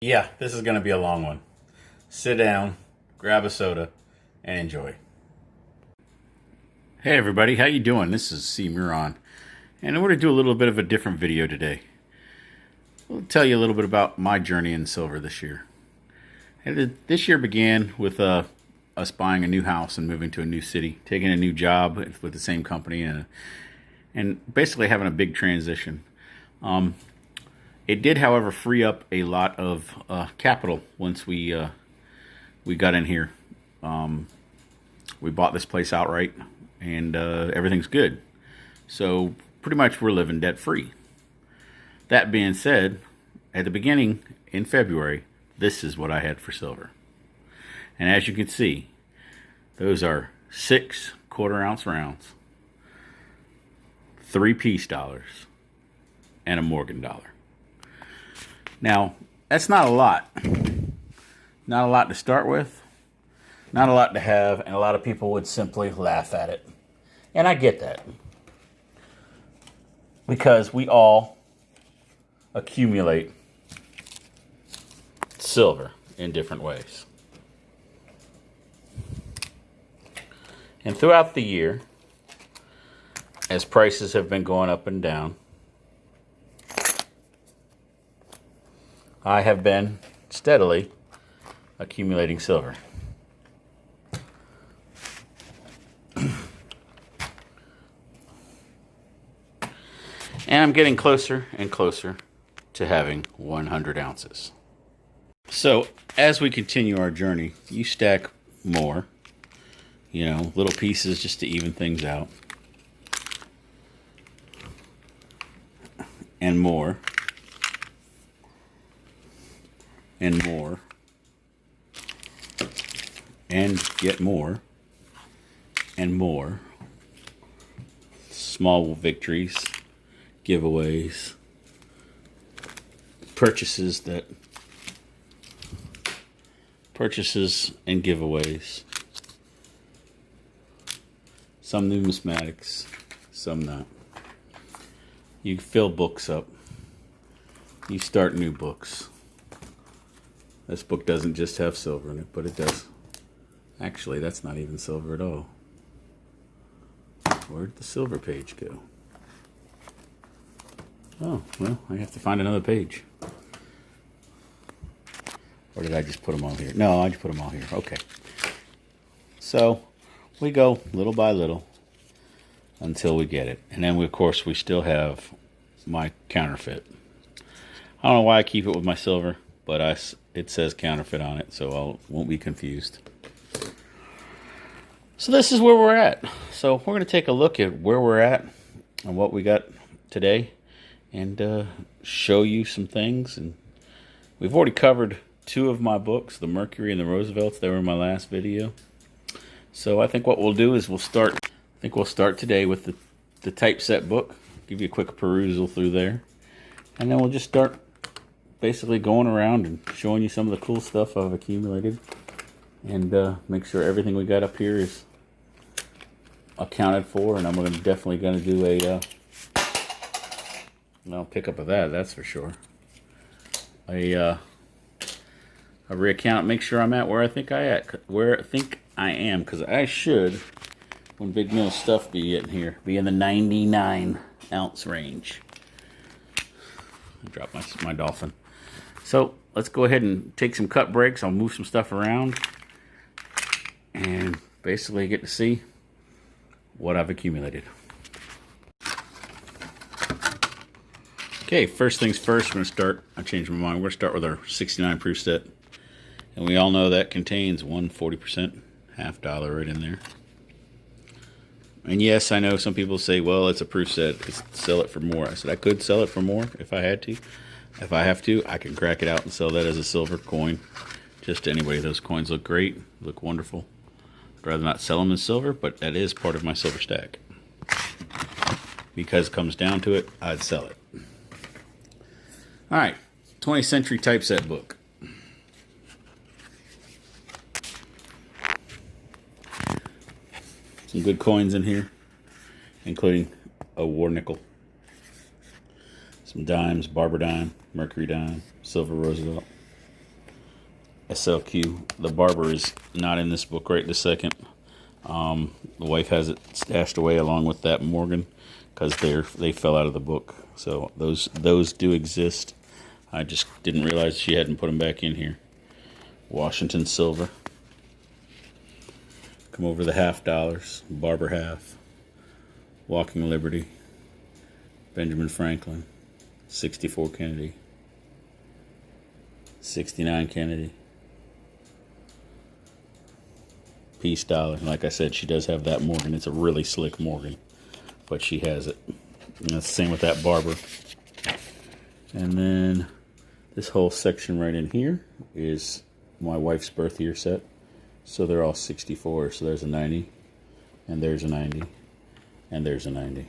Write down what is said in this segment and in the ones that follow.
Yeah, this is going to be a long one. Sit down, grab a soda, and enjoy. Hey everybody, how you doing? This is C. Muron, and we're going to do a little bit of a different video today. I'll tell you a little bit about my journey in silver this year. This year began with us buying a new house and moving to a new city, taking a new job with the same company, and basically having a big transition. It did, however, free up a lot of capital once we got in here. We bought this place outright, and everything's good. So pretty much we're living debt free. That being said, at the beginning in February, this is what I had for silver. And as you can see, those are 6 quarter-ounce rounds, 3 peace dollars, and a Morgan dollar. Now, that's not a lot. Not a lot to start with. Not a lot to have, and a lot of people would simply laugh at it. And I get that. Because we all accumulate silver in different ways. And throughout the year, as prices have been going up and down, I have been steadily accumulating silver. And I'm getting closer and closer to having 100 ounces. So, as we continue our journey, you stack more, little pieces just to even things out. And more. And more. And get more. And more. Small victories. Giveaways. Purchases and giveaways. Some numismatics, some not. You fill books up. You start new books. This book doesn't just have silver in it, but it does. Actually, that's not even silver at all. Where'd the silver page go? Oh, well, I have to find another page. Or did I just put them all here? No, I just put them all here. Okay. So, we go little by little until we get it. And then, of course, we still have my counterfeit. I don't know why I keep it with my silver, but it says counterfeit on it, so I won't be confused. So this is where we're at. So we're going to take a look at where we're at and what we got today, and show you some things. And we've already covered 2 of my books, the Mercury and the Roosevelts. They were in my last video. So I think what we'll do is we'll start today with the typeset book. Give you a quick perusal through there, and then we'll just start basically going around and showing you some of the cool stuff I've accumulated, and make sure everything we got up here is accounted for. And I'm definitely going to do a pickup of that's for sure. A recount, make sure I'm at where I think I am, because I should, when Big Mill stuff be in here, be in the 99 ounce range. I dropped my dolphin. So let's go ahead and take some cut breaks. I'll move some stuff around and basically get to see what I've accumulated. Okay, first things first, we're going to start, I changed my mind, we're going to start with our 69 proof set. And we all know that contains 140%, $50 right in there. And yes, I know some people say, well, it's a proof set, sell it for more. I said I could sell it for more if I had to. If I have to, I can crack it out and sell that as a silver coin. Just anyway, those coins look great, look wonderful. I'd rather not sell them as silver, but that is part of my silver stack. Because it comes down to it, I'd sell it. Alright, 20th century typeset book. Some good coins in here, including a war nickel, some dimes, Barber dime, Mercury dime, silver Roosevelt. SLQ. The barber is not in this book right this second. The wife has it stashed away along with that Morgan because they fell out of the book. So those do exist. I just didn't realize she hadn't put them back in here. Washington silver. Come over the $50. Barber half. Walking Liberty. Benjamin Franklin. 64 Kennedy. 69 Kennedy. Peace dollar. Like I said, she does have that Morgan. It's a really slick Morgan, but she has it. And that's the same with that barber. And then this whole section right in here is my wife's birth year set. So they're all 64. So there's a 90, and there's a 90, and there's a 90.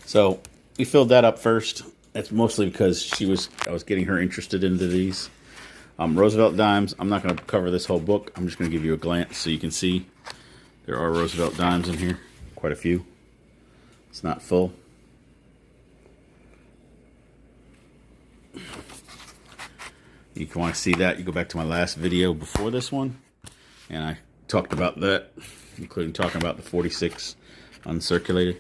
So we filled that up first. That's mostly because I was getting her interested into these. Roosevelt dimes. I'm not going to cover this whole book. I'm just going to give you a glance so you can see there are Roosevelt dimes in here. Quite a few. It's not full. You can want to see that, you go back to my last video before this one, and I talked about that, including talking about the 46 uncirculated.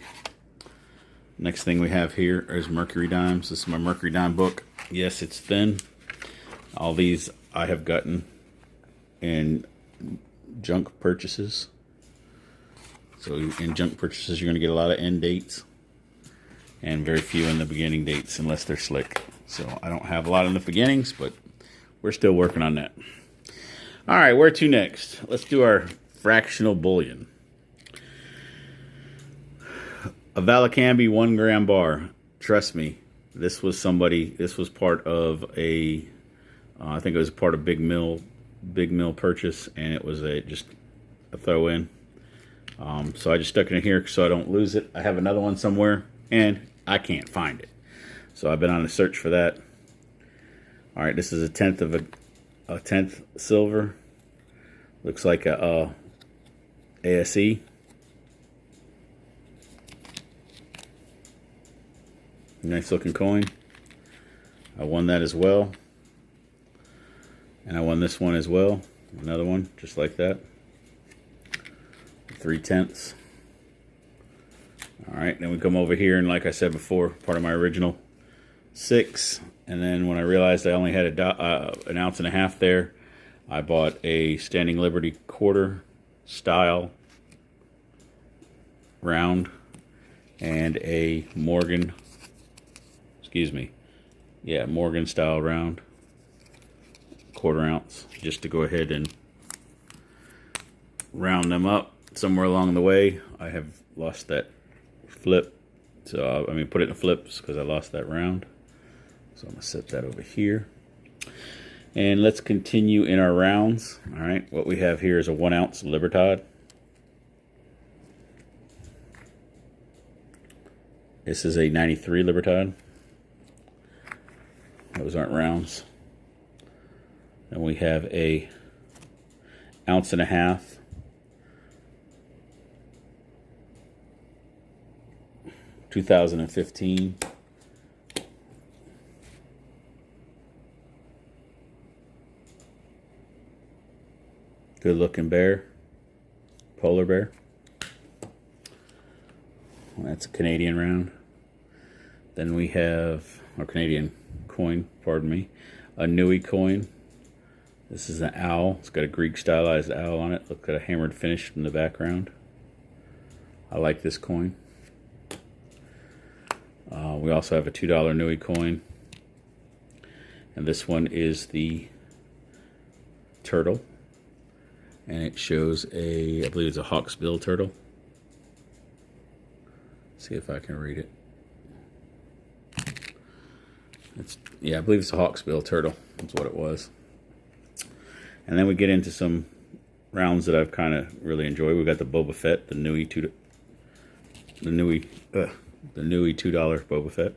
Next thing we have here is Mercury dimes. This is my Mercury dime book. Yes, it's thin. All these I have gotten in junk purchases. So in junk purchases, you're going to get a lot of end dates and very few in the beginning dates unless they're slick. So I don't have a lot in the beginnings, but we're still working on that. All right, where to next? Let's do our fractional bullion. A Valacambi 1 gram bar. Trust me, this was part of a, I think it was part of Big Mill purchase, and it was just a throw in. So I just stuck it in here so I don't lose it. I have another one somewhere, and I can't find it. So I've been on a search for that. All right, this is a tenth silver. Looks like a ASE. Nice looking coin. I won that as well. And I won this one as well. Another one, just like that. 3/10. All right, then we come over here, and like I said before, part of my original 6. And then when I realized I only had an ounce and a half there, I bought a Standing Liberty quarter style round and a Morgan. Morgan style round, 1/4 ounce, just to go ahead and round them up. Somewhere along the way, I have lost that flip. So, put it in flips because I lost that round. So I'm going to set that over here. And let's continue in our rounds. All right, what we have here is a 1 ounce Libertad. This is a 93 Libertad. Those aren't rounds. And we have a 1.5 ounce 2015. Good looking bear. Polar bear. That's a Canadian round. Then we have, or Canadian coin, pardon me, a Nui coin. This is an owl. It's got a Greek stylized owl on it. Look at a hammered finish in the background. I like this coin. We also have a $2 Nui coin. And this one is the turtle. And it shows I believe it's a hawksbill turtle. See if I can read it. I believe it's a hawksbill turtle. That's what it was. And then we get into some rounds that I've kind of really enjoyed. We've got the Boba Fett, the Nui $2 Boba Fett.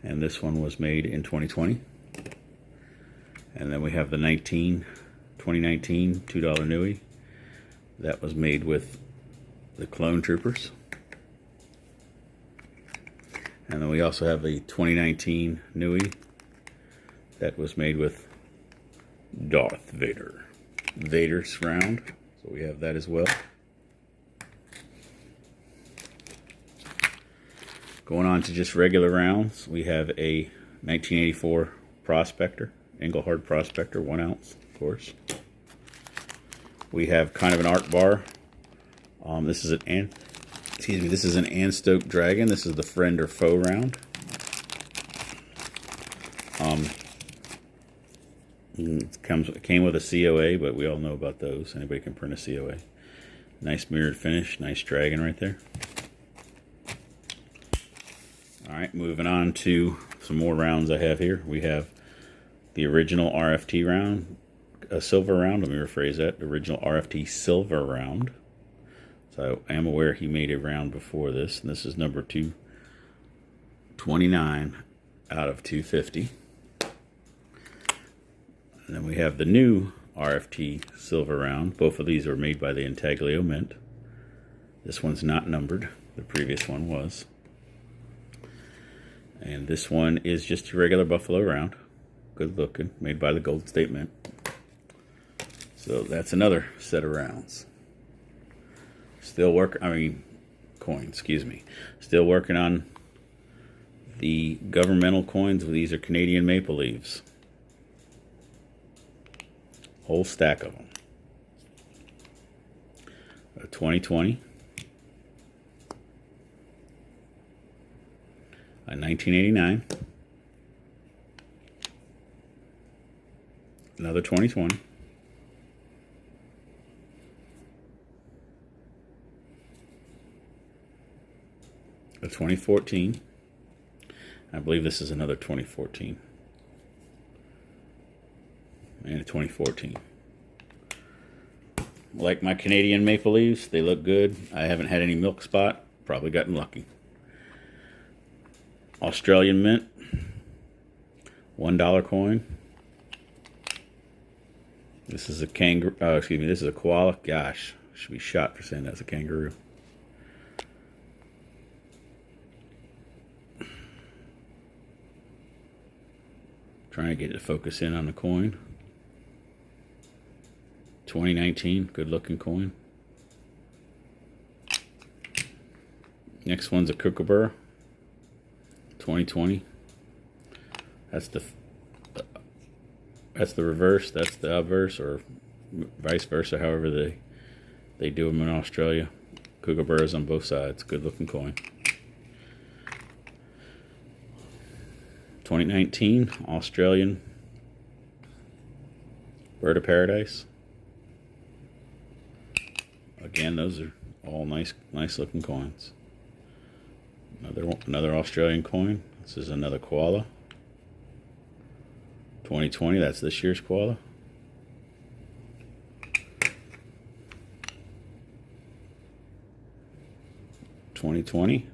And this one was made in 2020. And then we have the 2019 $2 Nui. That was made with the Clone Troopers. And then we also have a 2019 Nui that was made with Darth Vader's round. So we have that as well. Going on to just regular rounds, we have a 1984 Prospector, Engelhard Prospector, 1 ounce, of course. We have kind of an art bar. This is an Anstoke Dragon. This is the friend or foe round. It came with a COA, but we all know about those. Anybody can print a COA. Nice mirrored finish, nice dragon right there. Alright, moving on to some more rounds I have here. We have the original RFT round, a silver round, let me rephrase that, the original RFT silver round. So I am aware he made a round before this, and this is number 229 out of 250. And then we have the new RFT silver round. Both of these are made by the Intaglio Mint. This one's not numbered, the previous one was. And this one is just a regular Buffalo round. Good looking, made by the Gold State Mint. So that's another set of rounds. Coins, excuse me. Still working on the governmental coins. These are Canadian maple leaves. Whole stack of them. A 2020. A 1989, another 2020, a 2014, I believe this is another 2014, and a 2014. Like my Canadian maple leaves, they look good. I haven't had any milk spot, probably gotten lucky. Australian Mint, $1 coin. This is a kangaroo. This is a koala. Gosh, should be shot for saying that's a kangaroo. Trying to get it to focus in on the coin. 2019, good looking coin. Next one's a kookaburra. 2020. That's the reverse. That's the obverse, or vice versa. However they do them in Australia. Kookaburras on both sides. Good looking coin. 2019 Australian Bird of Paradise. Again, those are all nice looking coins. Another Australian coin. This is another koala. 2020, that's this year's koala. $2020,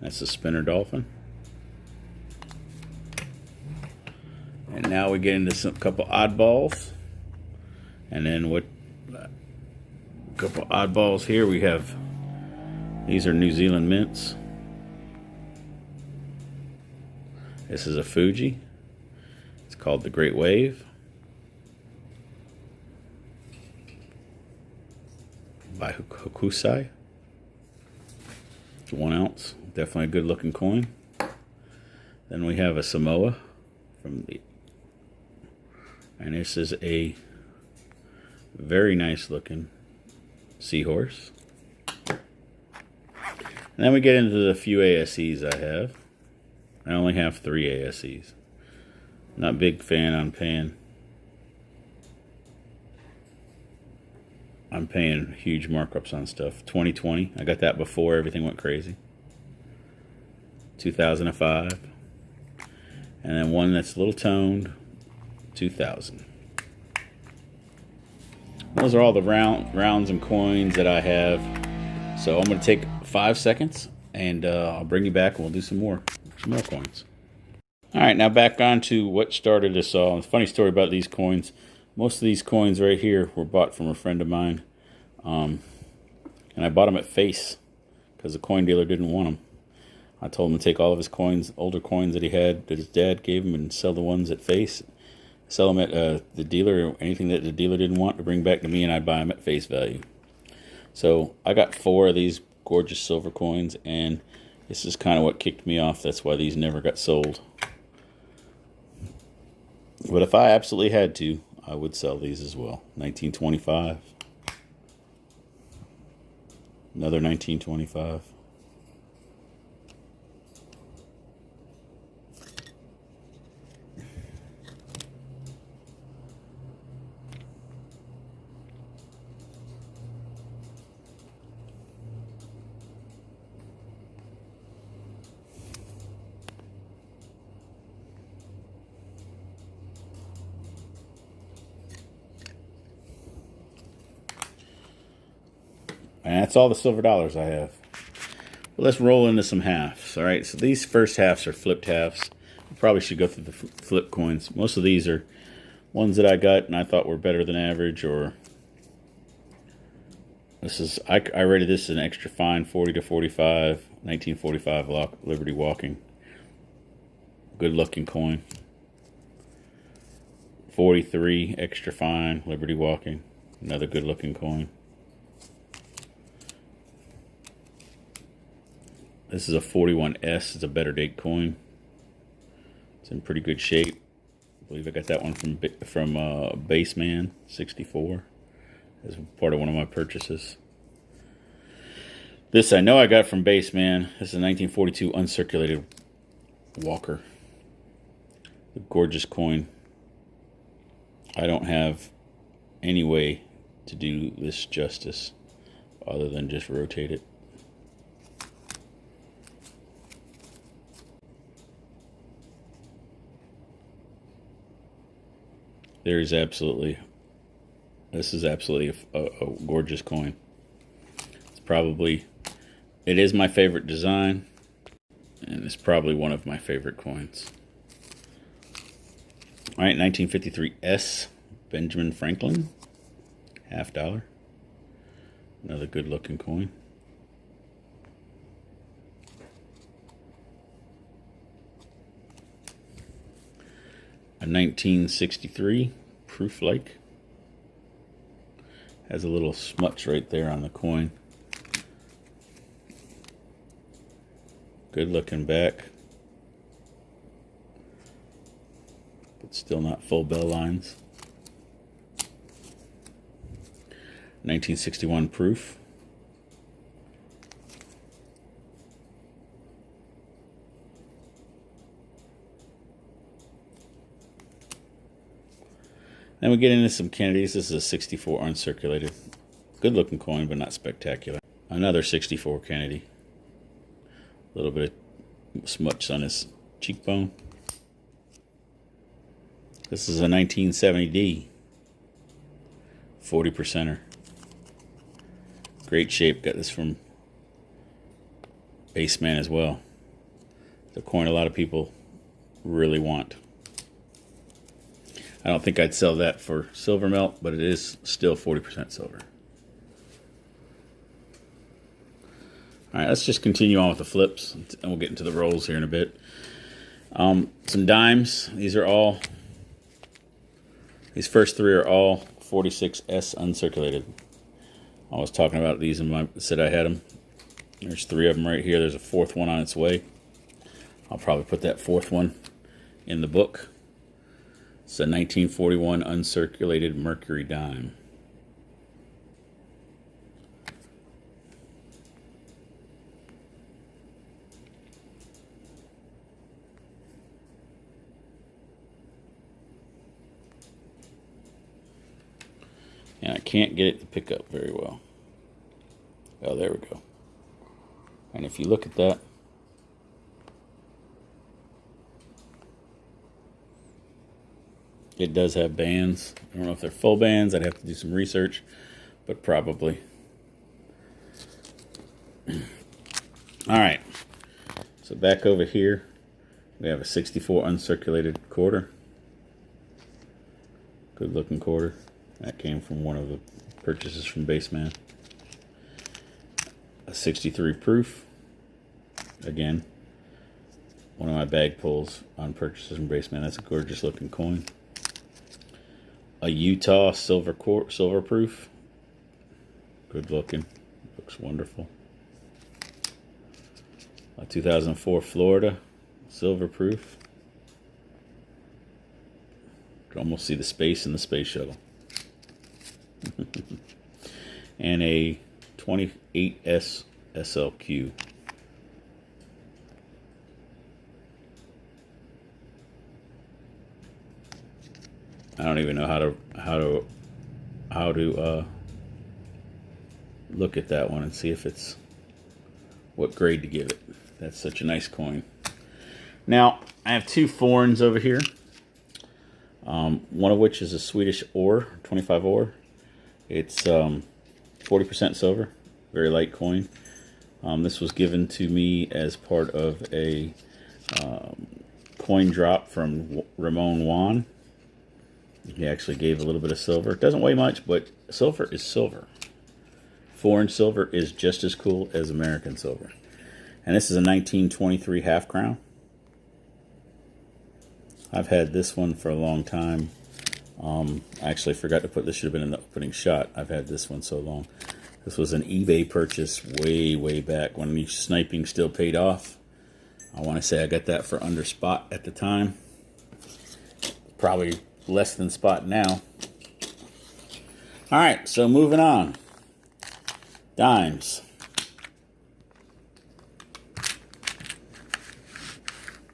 that's the spinner dolphin. And now we get into some couple oddballs. And then a couple oddballs here we have. These are New Zealand mints. This is a Fuji. It's called the Great Wave by Hokusai. It's 1 ounce. Definitely a good looking coin. Then we have a Samoa and this is a very nice looking seahorse. And then we get into the few ASEs I have. I only have 3 ASEs. Not a big fan on paying. I'm paying huge markups on stuff. 2020, I got that before everything went crazy. 2005. And then one that's a little toned, 2000. Those are all the rounds and coins that I have. So I'm going to take 5 seconds and I'll bring you back and we'll do some more coins. Alright, now back on to what started this all. It's a funny story about these coins. Most of these coins right here were bought from a friend of mine. And I bought them at face because the coin dealer didn't want them. I told him to take all of his coins, older coins that he had, that his dad gave him, and sell the ones at face. Sell them at the dealer, or anything that the dealer didn't want to bring back to me, and I'd buy them at face value. So I got 4 of these gorgeous silver coins, and this is kind of what kicked me off. That's why these never got sold. But if I absolutely had to, I would sell these as well. 1925. Another 1925. And that's all the silver dollars I have. But let's roll into some halves. All right, so these first halves are flipped halves. I probably should go through the flip coins. Most of these are ones that I got and I thought were better than average, or this is, I rated this an extra fine, 40 to 45, 1945 Liberty Walking. Good looking coin. 43 extra fine, Liberty Walking. Another good looking coin. This is a 41S. It's a better date coin. It's in pretty good shape. I believe I got that one from Baseman 64 as part of one of my purchases. This I know I got from Baseman. This is a 1942 uncirculated Walker. A gorgeous coin. I don't have any way to do this justice other than just rotate it. This is absolutely a gorgeous coin. It is my favorite design, and it's probably one of my favorite coins. All right, 1953 S, Benjamin Franklin, $50. Another good looking coin. A 1963 Proof Like. Has a little smudge right there on the coin. Good looking back. But still not full bell lines. 1961 Proof. Then we get into some Kennedys. This is a 64 uncirculated. Good looking coin, but not spectacular. Another 64 Kennedy. A little bit of smudge on his cheekbone. This is a 1970D. 40%er. Great shape. Got this from Baseman as well. It's a coin a lot of people really want. I don't think I'd sell that for silver melt, but it is still 40% silver. All right, let's just continue on with the flips, and we'll get into the rolls here in a bit. Some dimes. These first 3 are all 46S uncirculated. I was talking about these and said I had them. There's 3 of them right here. There's a 4th one on its way. I'll probably put that 4th one in the book. It's a 1941 uncirculated Mercury dime. And I can't get it to pick up very well. Oh, there we go. And if you look at that, it does have bands. I don't know if they're full bands. I'd have to do some research, but probably. All right. So back over here, we have a 64 uncirculated quarter. Good looking quarter. That came from one of the purchases from Baseman. A 63 proof. Again, one of my bag pulls on purchases from Basement. That's a gorgeous looking coin. A Utah silver proof. Good looking. Looks wonderful. A 2004 Florida silver proof. You can almost see the space in the space shuttle. And a 28S SLQ. I don't even know how to look at that one and see if it's what grade to give it. That's such a nice coin. Now I have two foreigns over here. One of which is a Swedish ore, 25 ore. It's 40% silver, very light coin. This was given to me as part of a coin drop from Ramon Juan. He actually gave a little bit of silver. It doesn't weigh much, but silver is silver. Foreign silver is just as cool as American silver. And this is a 1923 half crown. I've had this one for a long time. I actually forgot to put this, should have been in the opening shot. I've had this one so long. This was an eBay purchase way back when sniping still paid off. I want to say I got that for under spot at the time. Probably less than spot now. Alright, so moving on. Dimes.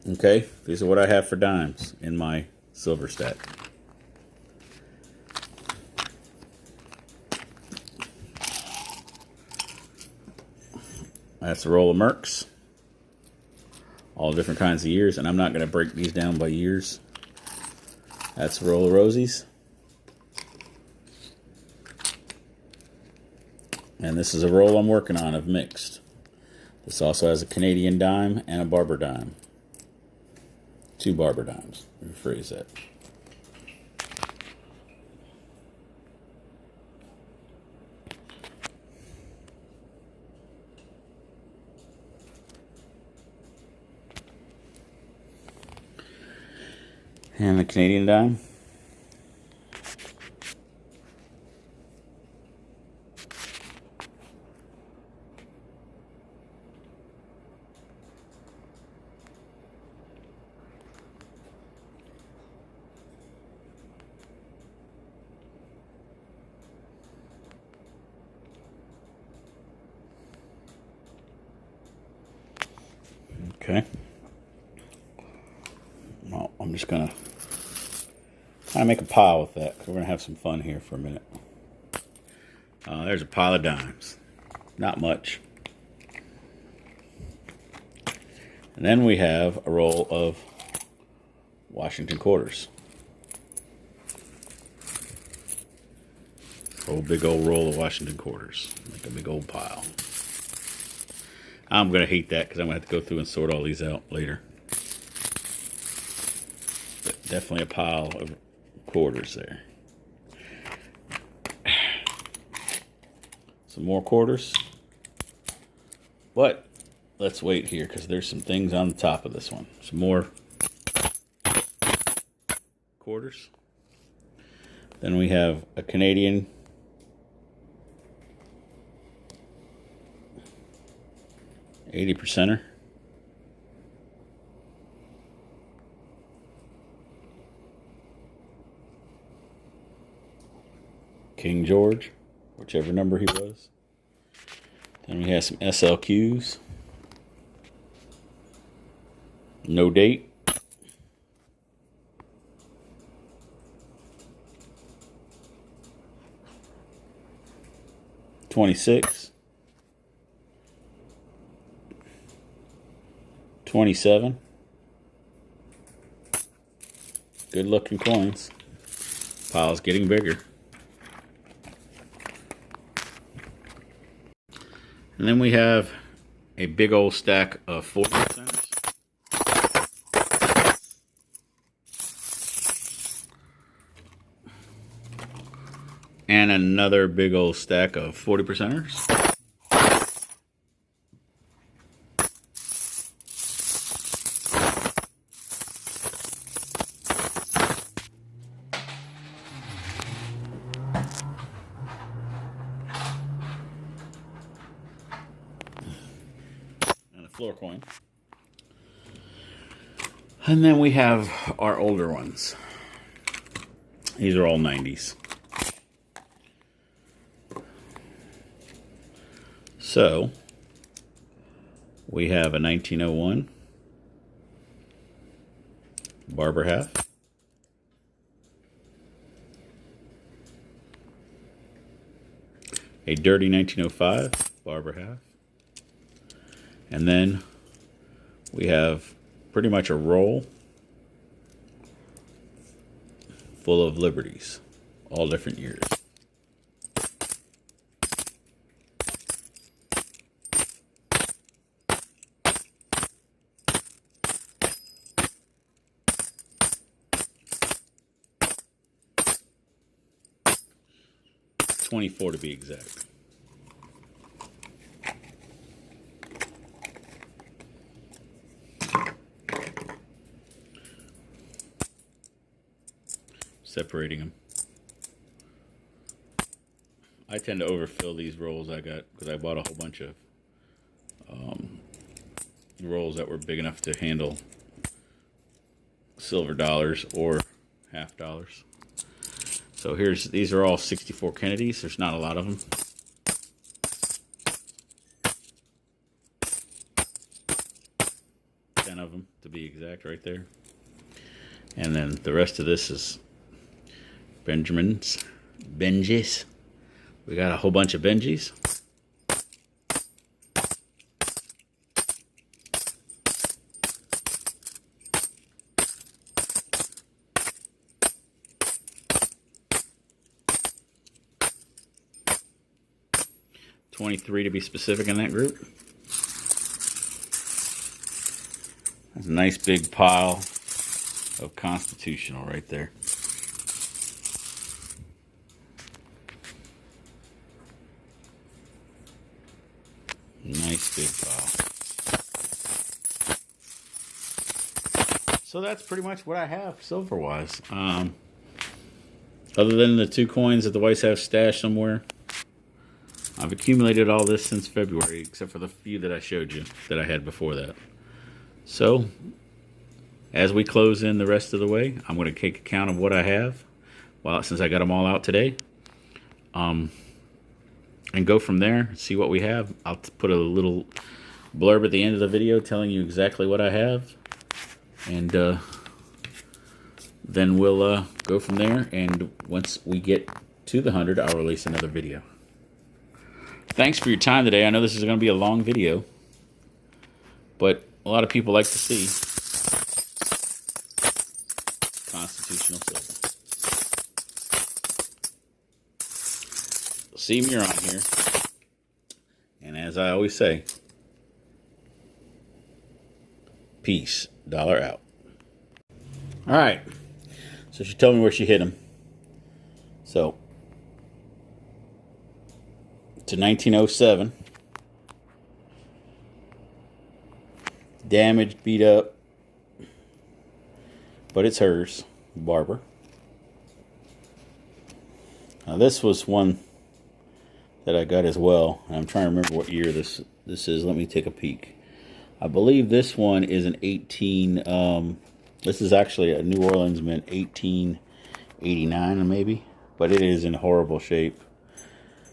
Okay, these are what I have for dimes in my silver stack. That's a roll of Mercs. All different kinds of years, and I'm not going to break these down by years. That's a roll of Rosies. And this is a roll I'm working on of mixed. This also has a Canadian dime and a Barber dime. Two Barber dimes. Rephrase that. And the Canadian dime. Okay. Well, I'm just going to kind of make a pile with that, because we're going to have some fun here for a minute. There's a pile of dimes. Not much. And then we have a roll of Washington quarters. Oh, big old roll of Washington quarters. Like a big old pile. I'm going to hate that because I'm going to have to go through and sort all these out later. But definitely a pile of quarters there. Some more quarters. But let's wait here because there's some things on the top of this one. Some more quarters. Then we have a Canadian 80%er. King George, whichever number he was. Then we have some SLQs. No date. $26. 27. Good looking coins. Pile's getting bigger. And then we have a big old stack of 40%. And another big old stack of 40%ers. floor coin. And then we have our older ones. These are all 90s. So, we have a 1901 barber half. A dirty 1905 barber half. And then we have pretty much a roll full of Liberties, all different years. $24 to be exact. Separating them. I tend to overfill these rolls I got because I bought a whole bunch of rolls that were big enough to handle silver dollars or half dollars. So these are all 64 Kennedys. There's not a lot of them. Ten of them to be exact right there. And then the rest of this is Benjis. We got a whole bunch of Benjis. $23 to be specific in that group. That's a nice big pile of Constitutional right there. Nice big pile. So that's pretty much what I have silver-wise. Other than the 2 coins that the Whites have stashed somewhere, I've accumulated all this since February, except for the few that I showed you that I had before that. So, as we close in the rest of the way, I'm going to take account of what I have, since I got them all out today, and go from there, see what we have. I'll put a little blurb at the end of the video telling you exactly what I have, and then we'll go from there, and once we get to the 100, I'll release another video. Thanks for your time today. I know this is going to be a long video, but a lot of people like to see Constitutional silver. See Muron here. And as I always say, peace. Dollar out. All right. So she told me where she hit him. So, to 1907. Damaged, beat up. But it's hers. Barber. Now this was one that I got as well. I'm trying to remember what year this is. Let me take a peek. I believe this one is an 18... this is actually a New Orleans Mint 1889 maybe. But it is in horrible shape.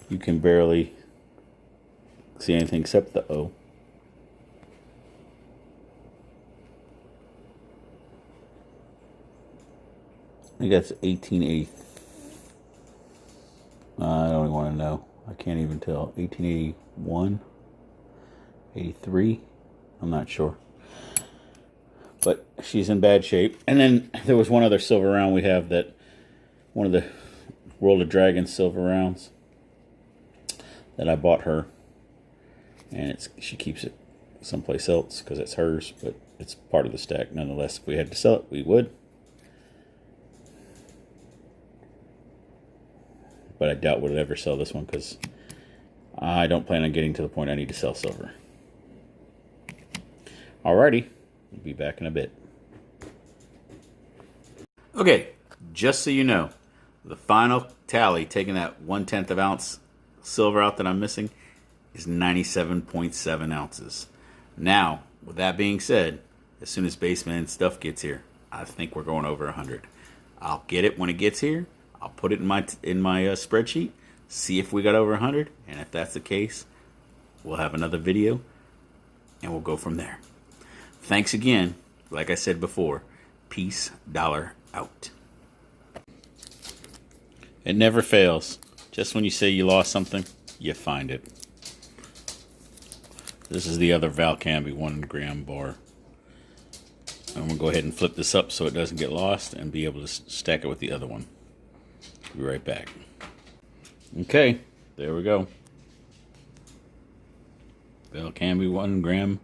You can barely see anything except the O. I think that's 1880. I don't even want to know. I can't even tell. 1881, 83. I'm not sure. But she's in bad shape. And then there was one other silver round we have, that one of the World of Dragons silver rounds that I bought her, and she keeps it someplace else because it's hers, but it's part of the stack nonetheless. If we had to sell it, we would. But I doubt we'd ever sell this one because I don't plan on getting to the point I need to sell silver. Alrighty, we'll be back in a bit. Okay, just so you know, the final tally, taking that 1/10 of ounce silver out that I'm missing, is 97.7 ounces. Now, with that being said, as soon as Baseman stuff gets here, I think we're going over 100. I'll get it when it gets here. I'll put it in my spreadsheet, see if we got over 100, and if that's the case, we'll have another video, and we'll go from there. Thanks again. Like I said before, peace, dollar out. It never fails. Just when you say you lost something, you find it. This is the other Valcambi 1 gram bar. I'm going to go ahead and flip this up so it doesn't get lost and be able to stack it with the other one. Be right back. Okay, there we go. Valcambi 1 gram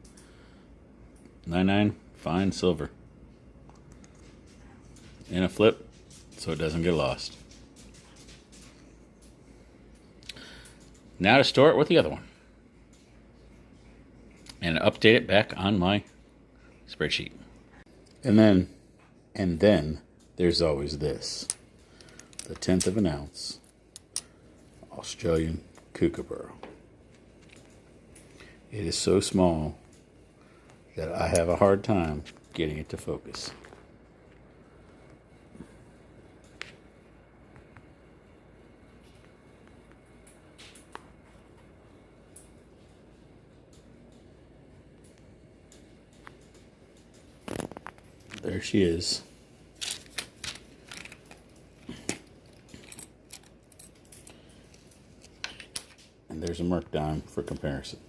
99 fine silver. And a flip so it doesn't get lost. Now to store it with the other one. And update it back on my spreadsheet. And then there's always this. The 1/10 of an ounce Australian Kookaburra. It is so small that I have a hard time getting it to focus. There she is. And there's a Merc dime for comparison.